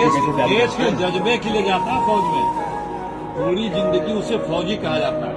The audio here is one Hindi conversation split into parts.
देश के जज्बे के लिए जाता है फौज में, पूरी जिंदगी उसे फौजी कहा जाता है।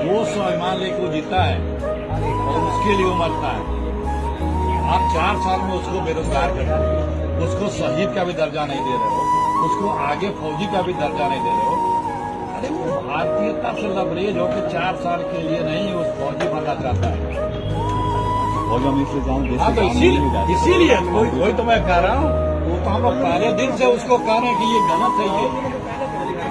वो स्वाभिमान लेकर वो जीता है और उसके लिए वो मरता है। आप 4 साल में उसको बेरोजगार कर रहे हो, उसको शहीद का भी दर्जा नहीं दे रहे हो, उसको आगे फौजी का भी दर्जा नहीं दे रहे हो। अरे वो भारतीयता से लबरेज हो कि 4 साल के लिए नहीं उस फौजी बनना चाहता है। हाँ तो इसीलिए वही तो मैं कह रहा हूँ। तो हम लोग पहले दिन से उसको कह रहे हैं कि ये गलत है,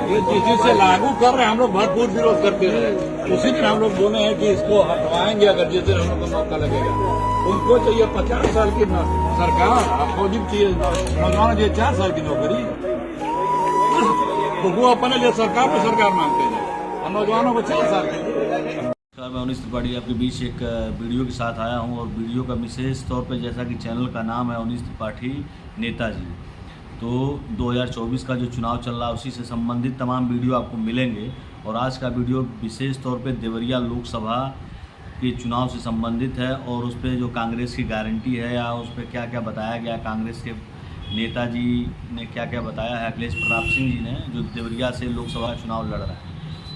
ये जिस से लागू कर रहे हैं हम लोग भरपूर विरोध करते रहे। उसी दिन हम लोग बोले हैं कि इसको हटवाएंगे अगर जिस दिन हम लोग को मौका लगेगा। उनको चाहिए 50 साल की सरकार, फौजी चाहिए नौजवानों चाहिए 4 साल की नौकरी। तो वो अपने लिए सरकार मांगते हैं और नौजवानों को 4 साल की। मैं उन्नीस त्रिपाठी आपके बीच एक वीडियो के साथ आया हूं और वीडियो का विशेष तौर पे, जैसा कि चैनल का नाम है उन्नीस त्रिपाठी नेताजी, तो 2024 का जो चुनाव चल रहा है उसी से संबंधित तमाम वीडियो आपको मिलेंगे। और आज का वीडियो विशेष तौर पे देवरिया लोकसभा के चुनाव से संबंधित है और उस पर जो कांग्रेस की गारंटी है या उस पर क्या क्या बताया गया, कांग्रेस के नेताजी ने क्या क्या बताया है, अखिलेश प्रताप सिंह जी ने, जो देवरिया से लोकसभा चुनाव लड़ रहा है।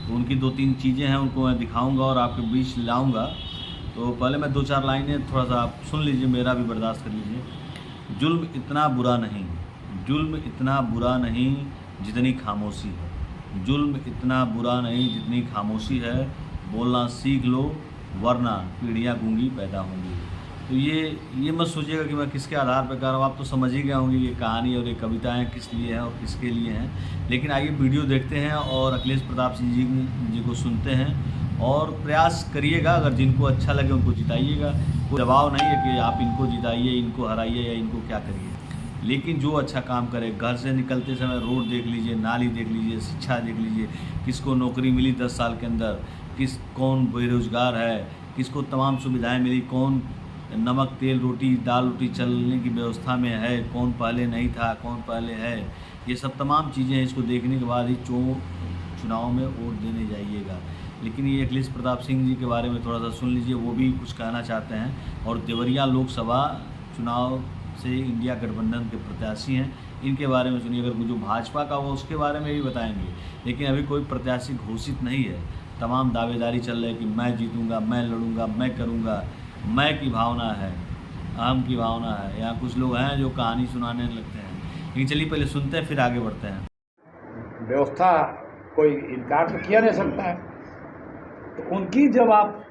तो उनकी 2-3 चीज़ें हैं, उनको मैं दिखाऊंगा और आपके बीच लाऊंगा। तो पहले मैं 2-4 लाइनें थोड़ा सा आप सुन लीजिए, मेरा भी बर्दाश्त कर लीजिए। जुल्म इतना बुरा नहीं, जुल्म इतना बुरा नहीं जितनी खामोशी है, जुल्म इतना बुरा नहीं जितनी खामोशी है, बोलना सीख लो वरना पीढ़ियाँ गूंगी पैदा होंगी। तो ये मत सोचिएगा कि मैं किसके आधार पर कर रहा हूँ, आप तो समझ ही गए होंगे ये कहानी और ये कविताएं किस लिए हैं और किसके लिए हैं। लेकिन आइए वीडियो देखते हैं और अखिलेश प्रताप सिंह जी को सुनते हैं और प्रयास करिएगा। अगर जिनको अच्छा लगे उनको जिताइएगा, कोई दबाव नहीं है कि आप इनको जिताइए, इनको हराइए या इनको क्या करिए। लेकिन जो अच्छा काम करे, घर से निकलते समय रोड देख लीजिए, नाली देख लीजिए, शिक्षा देख लीजिए, किसको नौकरी मिली 10 साल के अंदर, कौन बेरोजगार है, किसको तमाम सुविधाएं मिली, कौन नमक तेल रोटी दाल रोटी चलने की व्यवस्था में है, कौन पहले नहीं था, कौन पहले है। ये सब तमाम चीज़ें हैं, इसको देखने के बाद ही चुनाव में वोट देने जाइएगा। लेकिन ये अखिलेश प्रताप सिंह जी के बारे में थोड़ा सा सुन लीजिए, वो भी कुछ कहना चाहते हैं। और देवरिया लोकसभा चुनाव से इंडिया गठबंधन के प्रत्याशी हैं, इनके बारे में सुनिए। अगर जो भाजपा का हो उसके बारे में भी बताएंगे, लेकिन अभी कोई प्रत्याशी घोषित नहीं है। तमाम दावेदारी चल रही है कि मैं जीतूंगा, मैं लड़ूंगा, मैं करूंगा, मैं की भावना है, अहम की भावना है। यहाँ कुछ लोग हैं जो कहानी सुनाने लगते हैं। लेकिन चलिए पहले सुनते हैं फिर आगे बढ़ते हैं। व्यवस्था कोई इनकार तो किया नहीं सकता है। तो उनकी जब आप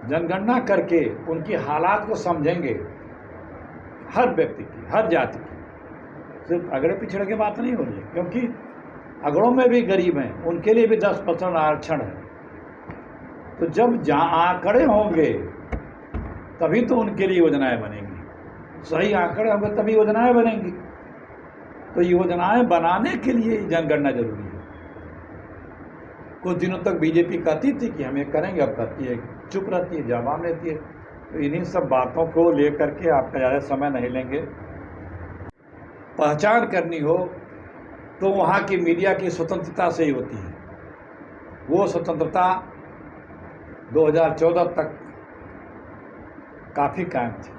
जनगणना करके उनकी हालात को समझेंगे, हर व्यक्ति की, हर जाति की, सिर्फ अगड़े पिछड़े की बात नहीं हो रही है, क्योंकि अगड़ों में भी गरीब हैं, उनके लिए भी 10% आरक्षण है। तो जब जहाँ आंकड़े होंगे तभी तो उनके लिए योजनाएं बनेंगी, सही आंकड़े होंगे तभी योजनाएं बनेंगी। तो योजनाएं बनाने के लिए जनगणना जरूरी है। कुछ दिनों तक बीजेपी कहती थी कि हम ये करेंगे, अब कहती है, चुप रहती है, जवाब देती है। तो इन्हीं सब बातों को लेकर के आपका ज़्यादा समय नहीं लेंगे। पहचान करनी हो तो वहाँ की मीडिया की स्वतंत्रता से ही होती है। वो स्वतंत्रता 2014 तक काफ़ी कायम थी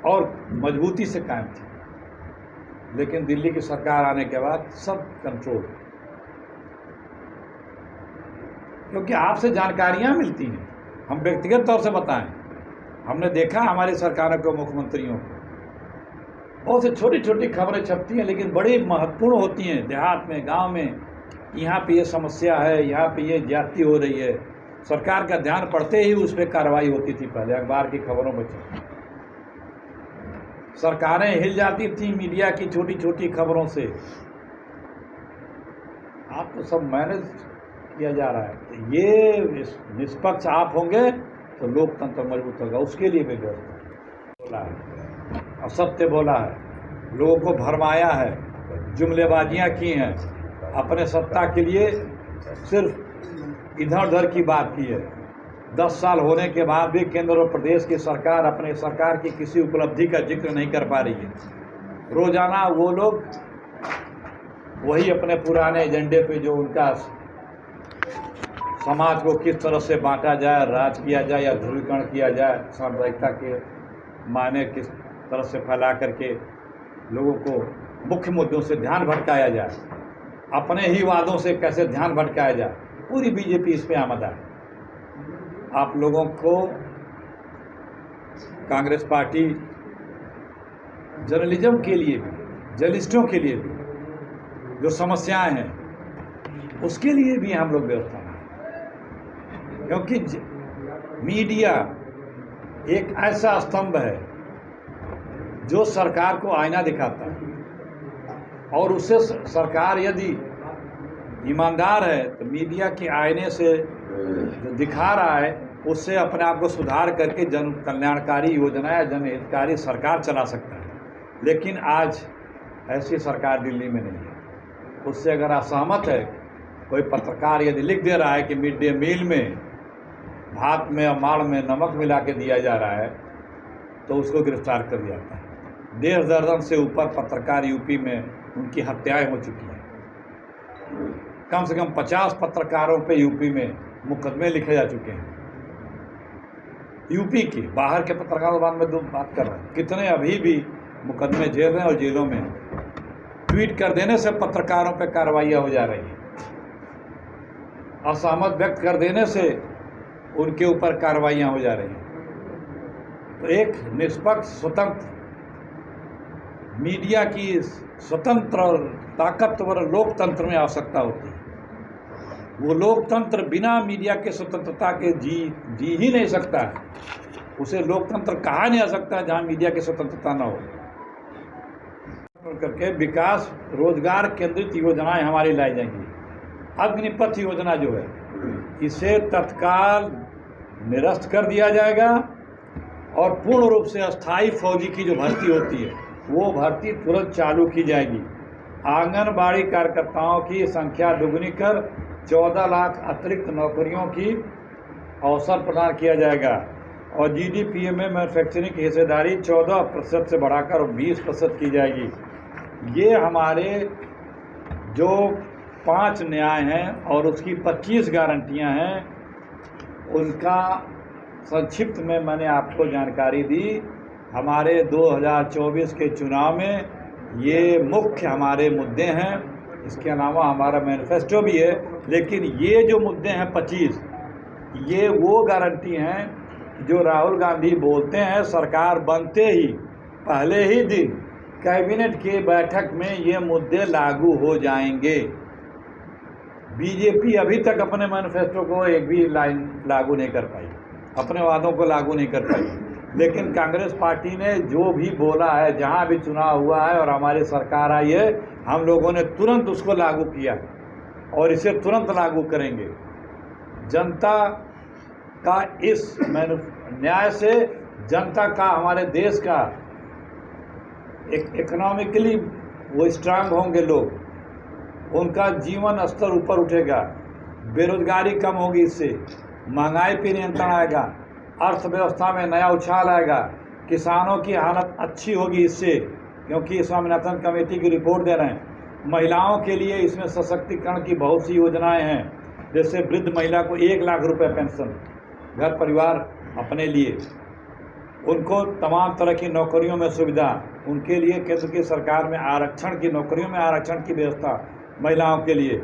और मजबूती से कायम थी, लेकिन दिल्ली की सरकार आने के बाद सब कंट्रोल, क्योंकि आपसे जानकारियां मिलती हैं। हम व्यक्तिगत तौर से बताएं, हमने देखा हमारी सरकारों को, मुख्यमंत्रियों को, बहुत से छोटी छोटी खबरें छपती हैं लेकिन बड़ी महत्वपूर्ण होती हैं। देहात में, गांव में, यहाँ पे ये समस्या है, यहाँ पे ये ज्यादती हो रही है, सरकार का ध्यान पड़ते ही उस पर कार्रवाई होती थी। पहले अखबार की खबरों में सरकारें हिल जाती थी मीडिया की छोटी छोटी खबरों से। आप तो सब मैनेज किया जा रहा है। ये निष्पक्ष आप होंगे तो लोकतंत्र मजबूत होगा। उसके लिए भी व्यवस्था बोला है, असत्य बोला है, लोगों को भरमाया है, जुमलेबाजियां की हैं, अपने सत्ता के लिए सिर्फ इधर उधर की बात की है। 10 साल होने के बाद भी केंद्र और प्रदेश की सरकार अपने सरकार की किसी उपलब्धि का जिक्र नहीं कर पा रही है। रोजाना वो लोग वही अपने पुराने एजेंडे पे, जो उनका समाज को किस तरह से बांटा जाए, राज किया जाए या ध्रुवीकरण किया जाए, सांप्रदायिकता के मायने किस तरह से फैला करके लोगों को मुख्य मुद्दों से ध्यान भटकाया जाए, अपने ही वादों से कैसे ध्यान भटकाया जाए, पूरी बीजेपी इस पे आमदा है। आप लोगों को कांग्रेस पार्टी जर्नलिज्म के लिए भी, जर्नलिस्टों के लिए भी जो समस्याएं हैं उसके लिए भी हम लोग व्यवस्था बनाएं, क्योंकि मीडिया एक ऐसा स्तंभ है जो सरकार को आईना दिखाता है, और उससे सरकार यदि ईमानदार है तो मीडिया के आईने से जो दिखा रहा है उससे अपने आप को सुधार करके जन कल्याणकारी योजना या जनहितकारी सरकार चला सकता है। लेकिन आज ऐसी सरकार दिल्ली में नहीं है। उससे अगर असहमत है, कोई पत्रकार यदि लिख दे रहा है कि मिड डे मील में भात में और माड़ में नमक मिला के दिया जा रहा है, तो उसको गिरफ्तार कर दिया जाता है। 1.5 दर्जन से ऊपर पत्रकार यूपी में उनकी हत्याएं हो चुकी हैं। कम से कम 50 पत्रकारों पे यूपी में मुकदमे लिखे जा चुके हैं। यूपी के बाहर के पत्रकारों बाद में बात कर रहे हैं, कितने अभी भी मुकदमे जेल में और जेलों में हैं। ट्वीट कर देने से पत्रकारों पे कार्रवाइयाँ हो जा रही हैं, असहमत व्यक्त कर देने से उनके ऊपर कार्रवाइयाँ हो जा रही हैं। तो एक निष्पक्ष स्वतंत्र मीडिया की स्वतंत्र और ताकतवर लोकतंत्र में आवश्यकता होती है। वो लोकतंत्र बिना मीडिया के स्वतंत्रता के जी ही नहीं सकता है। उसे लोकतंत्र कहा नहीं जा सकता जहाँ मीडिया की स्वतंत्रता न हो। करके विकास रोजगार केंद्रित योजनाएं हमारी लाई जाएंगी। अग्निपथ योजना जो है, इसे तत्काल निरस्त कर दिया जाएगा और पूर्ण रूप से अस्थायी फौजी की जो भर्ती होती है वो भर्ती तुरंत चालू की जाएगी। आंगनबाड़ी कार्यकर्ताओं की संख्या दुगनी कर 14 लाख अतिरिक्त नौकरियों की अवसर प्रदान किया जाएगा और जीडीपी में मैन्युफैक्चरिंग की हिस्सेदारी 14% से बढ़ाकर 20% की जाएगी। ये हमारे जो 5 न्याय हैं और उसकी 25 गारंटियां हैं, उनका संक्षिप्त में मैंने आपको जानकारी दी। हमारे 2024 के चुनाव में ये मुख्य हमारे मुद्दे हैं। इसके अलावा हमारा मैनिफेस्टो भी है, लेकिन ये जो मुद्दे हैं 25, ये वो गारंटी हैं जो राहुल गांधी बोलते हैं सरकार बनते ही पहले ही दिन कैबिनेट की बैठक में ये मुद्दे लागू हो जाएंगे। बीजेपी अभी तक अपने मैनिफेस्टो को एक भी लाइन लागू नहीं कर पाई, अपने वादों को लागू नहीं कर पाई। लेकिन कांग्रेस पार्टी ने जो भी बोला है, जहां भी चुनाव हुआ है और हमारी सरकार आई है, हम लोगों ने तुरंत उसको लागू किया और इसे तुरंत लागू करेंगे। जनता का इस न्याय से जनता का, हमारे देश का इकोनॉमिकली वो स्ट्रांग होंगे लोग, उनका जीवन स्तर ऊपर उठेगा, बेरोजगारी कम होगी, इससे महंगाई पे नियंत्रण आएगा, अर्थव्यवस्था में नया उछाल आएगा, किसानों की हालत अच्छी होगी इससे, क्योंकि स्वामीनाथन कमेटी की रिपोर्ट दे रहे हैं। महिलाओं के लिए इसमें सशक्तिकरण की बहुत सी योजनाएं हैं, जैसे वृद्ध महिला को 1 लाख रुपए पेंशन, घर परिवार अपने लिए, उनको तमाम तरह की नौकरियों में सुविधा, उनके लिए केंद्र की सरकार में आरक्षण की, नौकरियों में आरक्षण की व्यवस्था महिलाओं के लिए,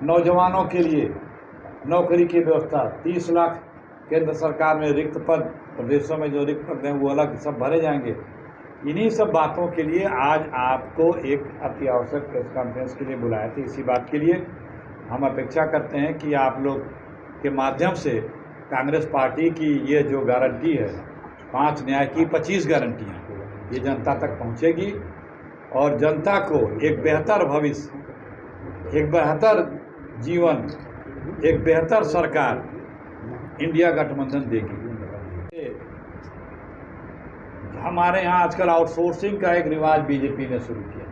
नौजवानों के लिए नौकरी की व्यवस्था, 30 लाख केंद्र सरकार में रिक्त पद, प्रदेशों में जो रिक्त पद हैं वो अलग सब भरे जाएंगे। इन्हीं सब बातों के लिए आज आपको एक अति आवश्यक प्रेस कॉन्फ्रेंस के लिए बुलाया था। इसी बात के लिए हम अपेक्षा करते हैं कि आप लोग के माध्यम से कांग्रेस पार्टी की ये जो गारंटी है, 5 न्याय की 25 गारंटियाँ, ये जनता तक पहुँचेगी और जनता को एक बेहतर भविष्य, एक बेहतर जीवन, एक बेहतर सरकार इंडिया गठबंधन देगी। हमारे यहाँ आजकल आउटसोर्सिंग का एक रिवाज बीजेपी ने शुरू किया।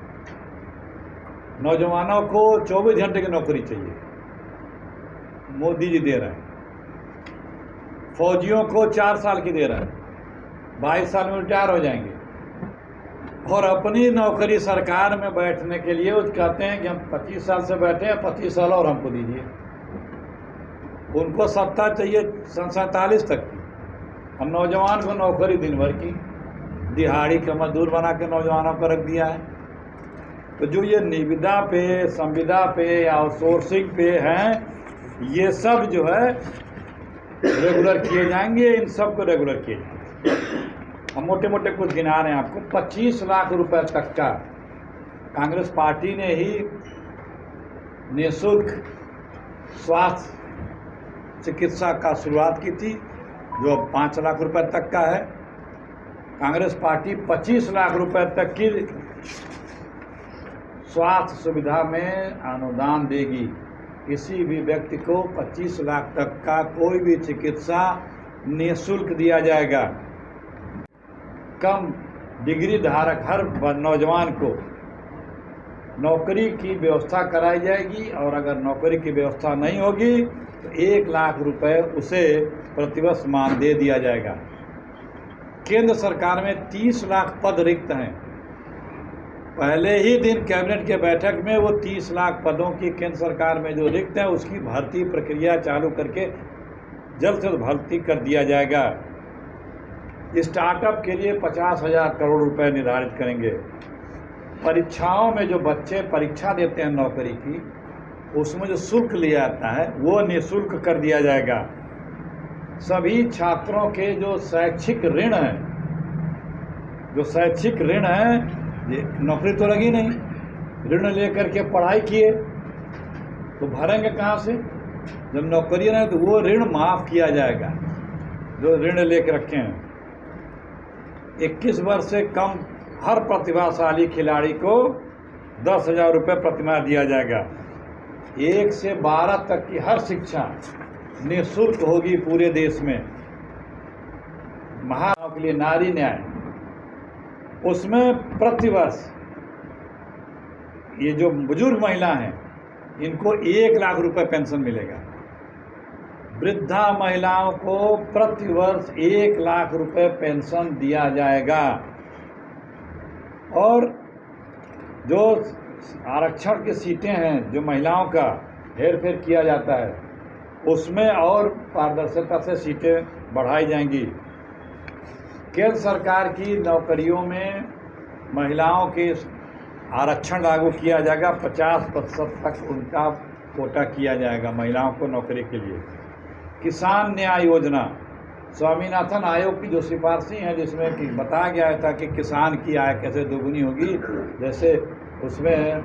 नौजवानों को 24 घंटे की नौकरी चाहिए, मोदी जी दे रहे हैं। फौजियों को 4 साल की दे रहे हैं, 22 साल में रिटायर हो जाएंगे। और अपनी नौकरी सरकार में बैठने के लिए वो कहते हैं कि हम 25 साल से बैठे हैं, 25 साल और हमको दीजिए। उनको सत्ता चाहिए 47 तक की, और नौजवान को नौकरी दिन भर की, दिहाड़ी का मजदूर बना के नौजवानों को रख दिया है। तो जो ये निविदा पे, संविदा पे, आउटसोर्सिंग पे हैं, ये सब जो है रेगुलर किए जाएंगे। इन सब को रेगुलर किए जाएंगे। हम मोटे मोटे कुछ गिना रहे हैं आपको। 25 लाख रुपए तक का कांग्रेस पार्टी ने ही निःशुल्क स्वास्थ्य चिकित्सा का शुरुआत की थी, जो 5 लाख रुपए तक का है। कांग्रेस पार्टी 25 लाख रुपए तक की स्वास्थ्य सुविधा में अनुदान देगी। किसी भी व्यक्ति को 25 लाख तक का कोई भी चिकित्सा निःशुल्क दिया जाएगा। कम डिग्री धारक हर नौजवान को नौकरी की व्यवस्था कराई जाएगी, और अगर नौकरी की व्यवस्था नहीं होगी तो 1 लाख रुपए उसे प्रतिवर्ष मानदेय दिया जाएगा। केंद्र सरकार में 30 लाख पद रिक्त हैं। पहले ही दिन कैबिनेट के बैठक में वो 30 लाख पदों की केंद्र सरकार में जो रिक्त है उसकी भर्ती प्रक्रिया चालू करके जल्द से जल्द भर्ती कर दिया जाएगा। स्टार्टअप के लिए 50,000 करोड़ रुपए निर्धारित करेंगे। परीक्षाओं में जो बच्चे परीक्षा देते हैं नौकरी की, उसमें जो शुल्क लिया जाता है वो निःशुल्क कर दिया जाएगा। सभी छात्रों के जो शैक्षिक ऋण हैं, नौकरी तो लगी नहीं, ऋण लेकर के पढ़ाई किए तो भरेंगे कहाँ से? जब नौकरी नहीं तो वो ऋण माफ़ किया जाएगा जो ऋण लेकर रखे हैं। 21 वर्ष से कम हर प्रतिभाशाली खिलाड़ी को 10,000 रुपये प्रतिमाह दिया जाएगा। 1 से 12 तक की हर शिक्षा निःशुल्क होगी पूरे देश में। महात्मा के लिए नारी न्याय, उसमें प्रतिवर्ष ये जो बुजुर्ग महिला हैं इनको 1 लाख रुपए पेंशन मिलेगा। वृद्धा महिलाओं को प्रतिवर्ष 1 लाख रुपए पेंशन दिया जाएगा। और जो आरक्षण की सीटें हैं, जो महिलाओं का हेर फेर किया जाता है, उसमें और पारदर्शिता से सीटें बढ़ाई जाएंगी। केंद्र सरकार की नौकरियों में महिलाओं के आरक्षण लागू किया जाएगा। 50% तक उनका कोटा किया जाएगा महिलाओं को नौकरी के लिए। किसान न्याय योजना, स्वामीनाथन आयोग की जो सिफारिशें हैं जिसमें कि बताया गया था कि किसान की आय कैसे दोगुनी होगी, जैसे उसमें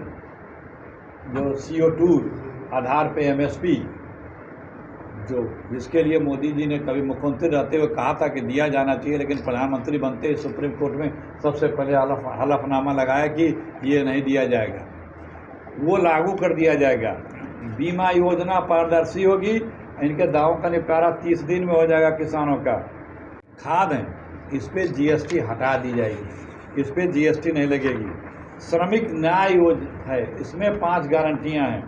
जो CO2 आधार पे MSP, जो जिसके लिए मोदी जी ने कभी मुख्यमंत्री रहते हुए कहा था कि दिया जाना चाहिए, लेकिन प्रधानमंत्री बनते ही सुप्रीम कोर्ट में सबसे पहले हलफनामा लगाया कि ये नहीं दिया जाएगा, वो लागू कर दिया जाएगा। बीमा योजना पारदर्शी होगी, इनके दावों का निपटारा 30 दिन में हो जाएगा किसानों का। खाद है, इस पर GST हटा दी जाएगी, इस पर GST नहीं लगेगी। श्रमिक न्याय योजना है, इसमें 5 गारंटियाँ हैं।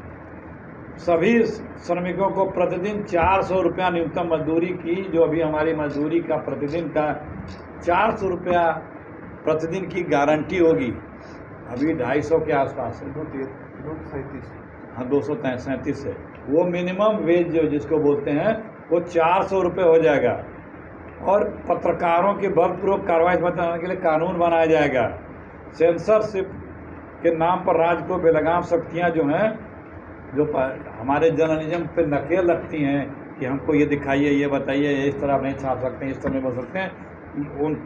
सभी श्रमिकों को प्रतिदिन 400 रुपया न्यूनतम मजदूरी की, जो अभी हमारी मजदूरी का प्रतिदिन का 400 रुपया प्रतिदिन की गारंटी होगी, अभी 250 के आसपास है, 237 है। वो मिनिमम वेज जो जिसको बोलते हैं वो 400 रुपये हो जाएगा। और पत्रकारों की बलपूर्वक कार्रवाई बताने के लिए कानून बनाया जाएगा। सेंसरशिप के नाम पर राज्य को बेलगाम शक्तियाँ जो हैं, जो हमारे जर्नलिज्म पे नकेल रखती हैं कि हमको ये दिखाइए, ये बताइए, इस तरह नहीं छाप सकते हैं, इस तरह नहीं बोल सकते हैं,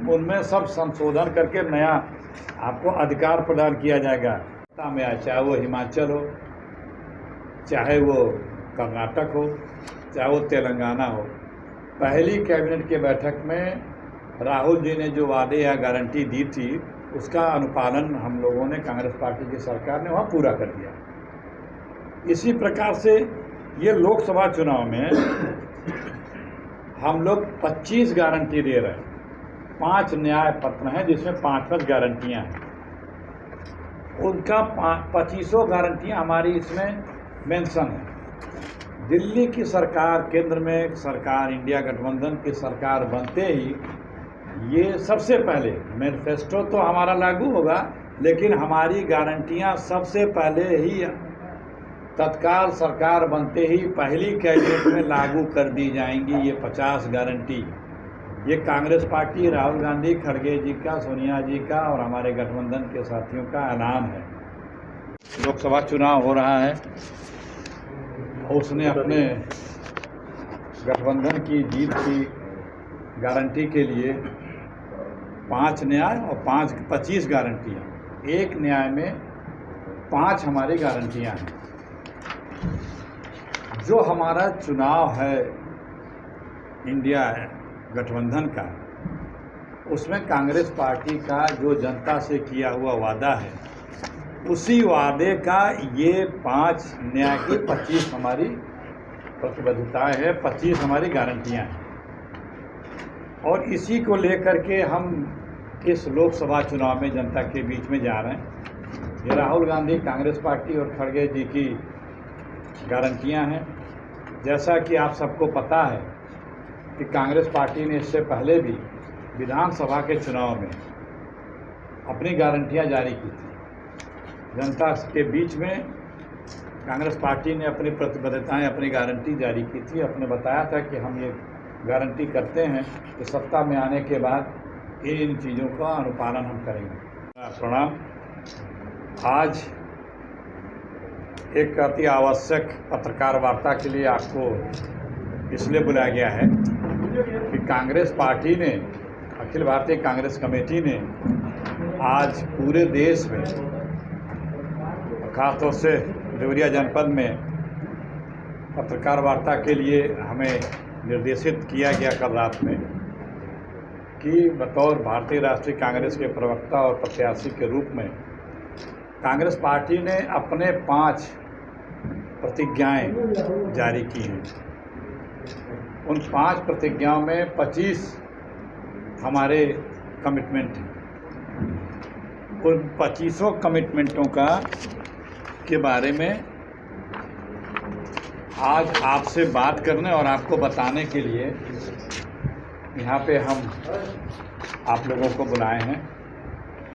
उनमें सब संशोधन करके नया आपको अधिकार प्रदान किया जाएगा। में आए, चाहे वो हिमाचल हो, चाहे वो कर्नाटक हो, चाहे वो तेलंगाना हो। पहली कैबिनेट के बैठक में राहुल जी ने जो वादे या गारंटी दी थी उसका अनुपालन हम लोगों ने, कांग्रेस पार्टी की सरकार ने वहाँ पूरा कर दिया। इसी प्रकार से ये लोकसभा चुनाव में हम लोग 25 गारंटी दे रहे हैं। 5 न्याय पत्र हैं जिसमें 5 गारंटियाँ हैं। उनका 25 गारंटियाँ हमारी इसमें मेंशन है। दिल्ली की सरकार, केंद्र में सरकार, इंडिया गठबंधन की सरकार बनते ही ये सबसे पहले मैनिफेस्टो तो हमारा लागू होगा, लेकिन हमारी गारंटियाँ सबसे पहले ही तत्काल सरकार बनते ही पहली कैबिनेट में लागू कर दी जाएंगी। ये 50 गारंटी, ये कांग्रेस पार्टी, राहुल गांधी, खड़गे जी का, सोनिया जी का और हमारे गठबंधन के साथियों का ऐलान है। लोकसभा चुनाव हो रहा है, उसने अपने गठबंधन की जीत की गारंटी के लिए 5 न्याय और 25 गारंटियाँ, एक न्याय में 5 हमारी गारंटियाँ हैं। जो हमारा चुनाव है इंडिया गठबंधन का, उसमें कांग्रेस पार्टी का जो जनता से किया हुआ वादा है, उसी वादे का ये 5 न्याय की 25 हमारी प्रतिबद्धताएं हैं, 25 हमारी गारंटियां हैं। और इसी को लेकर के हम इस लोकसभा चुनाव में जनता के बीच में जा रहे हैं। ये राहुल गांधी कांग्रेस पार्टी और खड़गे जी की गारंटियां हैं। जैसा कि आप सबको पता है कि कांग्रेस पार्टी ने इससे पहले भी विधानसभा के चुनाव में अपनी गारंटियां जारी की थी। जनता के बीच में कांग्रेस पार्टी ने अपनी प्रतिबद्धताएं, अपनी गारंटी जारी की थी। अपने बताया था कि हम ये गारंटी करते हैं कि सत्ता में आने के बाद इन चीज़ों का अनुपालन हम करेंगे। प्रणाम। आज एक अति आवश्यक पत्रकार वार्ता के लिए आपको इसलिए बुलाया गया है कि कांग्रेस पार्टी ने, अखिल भारतीय कांग्रेस कमेटी ने आज पूरे देश में, खासतौर से देवरिया जनपद में पत्रकार वार्ता के लिए हमें निर्देशित किया गया कल रात में कि बतौर भारतीय राष्ट्रीय कांग्रेस के प्रवक्ता और प्रत्याशी के रूप में कांग्रेस पार्टी ने अपने 5 प्रतिज्ञाएं जारी की हैं। उन 5 प्रतिज्ञाओं में 25 हमारे कमिटमेंट हैं। उन 25 कमिटमेंटों के बारे में आज आपसे बात करने और आपको बताने के लिए यहाँ पे हम आप लोगों को बुलाए हैं।